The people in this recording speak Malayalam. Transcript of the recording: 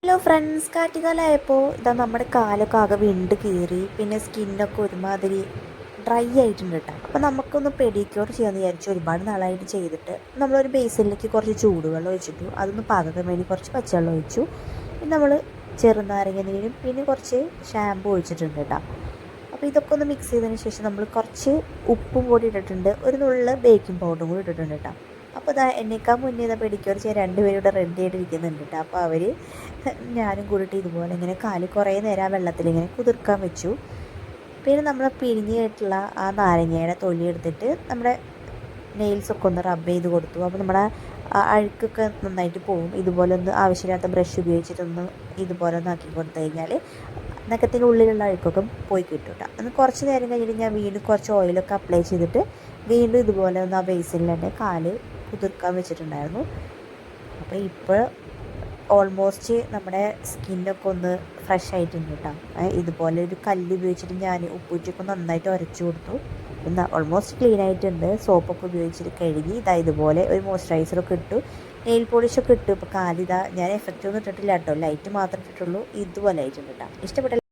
ഹലോ ഫ്രണ്ട്സ്, കാറ്റുകാലമായപ്പോൾ ഇതാ നമ്മുടെ കാലൊക്കെ ആകെ വിണ്ട് കീറി, പിന്നെ സ്കിന്നൊക്കെ ഒരുമാതിരി ഡ്രൈ ആയിട്ടുണ്ട് കേട്ടോ. അപ്പോൾ നമുക്കൊന്ന് പെഡിക്യൂർ ചെയ്യാമെന്ന് വിചാരിച്ചു. ഒരുപാട് നാളായിട്ട് ചെയ്തിട്ട് നമ്മളൊരു ബേസിനിലേക്ക് കുറച്ച് ചൂടുവെള്ളം ഒഴിച്ചിട്ടു. അതൊന്ന് പാകാൻ വേണ്ടി കുറച്ച് പച്ചവെള്ളം ഒഴിച്ചു. പിന്നെ നമ്മൾ ചെറുനാരങ്ങ നീരും പിന്നെ കുറച്ച് ഷാമ്പു ഒഴിച്ചിട്ടുണ്ട് കേട്ടോ. അപ്പോൾ ഇതൊക്കെ ഒന്ന് മിക്സ് ചെയ്തതിന് ശേഷം നമ്മൾ കുറച്ച് ഉപ്പും കൂടി ഇട്ടിട്ടുണ്ട്, ഒരു നുള്ള ബേക്കിംഗ് പൗഡറും കൂടി ഇട്ടിട്ടുണ്ട് കേട്ടോ. അപ്പോൾ ഇതാ എന്നേക്കാൾ മുന്നേ ഇതാ പെഡിക്യൂർ ചെയ്യാൻ രണ്ടുപേരും ഇവിടെ റെഡി ആയിട്ടിരിക്കുന്നുണ്ട് കേട്ടോ. അപ്പോൾ അവർ ഞാനും കൂടിയിട്ട് ഇതുപോലെ ഇങ്ങനെ കാല് കുറേ നേരം ആ വെള്ളത്തിൽ ഇങ്ങനെ കുതിർക്കാൻ വെച്ചു. പിന്നെ നമ്മൾ പിഴിഞ്ഞിട്ടുള്ള ആ നാരങ്ങയുടെ തൊലി എടുത്തിട്ട് നമ്മുടെ നെയിൽസൊക്കെ ഒന്ന് റബ്ബ് ചെയ്ത് കൊടുത്തു. അപ്പോൾ നമ്മുടെ അഴുക്കൊക്കെ നന്നായിട്ട് പോകും. ഇതുപോലെ ഒന്ന് ആവശ്യമില്ലാത്ത ബ്രഷ് ഉപയോഗിച്ചിട്ടൊന്ന് ഇതുപോലെ ഒന്ന് ആക്കി കൊടുത്തു കഴിഞ്ഞാൽ നഖത്തിൻ്റെ ഉള്ളിലുള്ള അഴുക്കൊക്കെ പോയി കിട്ടും കേട്ടോ. അന്ന് കുറച്ച് നേരം കഴിഞ്ഞിട്ട് ഞാൻ വീണ്ടും കുറച്ച് ഓയിലൊക്കെ അപ്ലൈ ചെയ്തിട്ട് വീണ്ടും ഇതുപോലെ ഒന്ന് ആ ബേസിനിൽ തന്നെ കാല് കുതിർക്കാൻ വെച്ചിട്ടുണ്ടായിരുന്നു. അപ്പോൾ ഇപ്പോൾ ഓൾമോസ്റ്റ് നമ്മുടെ സ്കിന്നൊക്കെ ഒന്ന് ഫ്രഷ് ആയിട്ടുണ്ട് കേട്ടോ. ഇതുപോലെ ഒരു കല്ല് ഉപയോഗിച്ചിട്ട് ഞാൻ ഉപ്പൂറ്റൊക്കെ നന്നായിട്ട് ഉരച്ചു കൊടുത്തു. ഓൾമോസ്റ്റ് ക്ലീൻ ആയിട്ടുണ്ട്. സോപ്പൊക്കെ ഉപയോഗിച്ചിട്ട് കഴുകി ഇതുപോലെ ഒരു മോയ്സ്ചറൈസറൊക്കെ ഇട്ടു, നെയിൽ പോളിഷൊക്കെ ഇട്ടു. ഇപ്പോൾ കാലിതാ ഞാൻ എഫക്റ്റ് ഒന്നും ഇട്ടിട്ടില്ല കേട്ടോ, ലൈറ്റ് മാത്രമേ ഇട്ടിട്ടുള്ളൂ. ഇതുപോലെ ആയിട്ടുണ്ട് കേട്ടോ. ഇഷ്ടപ്പെട്ട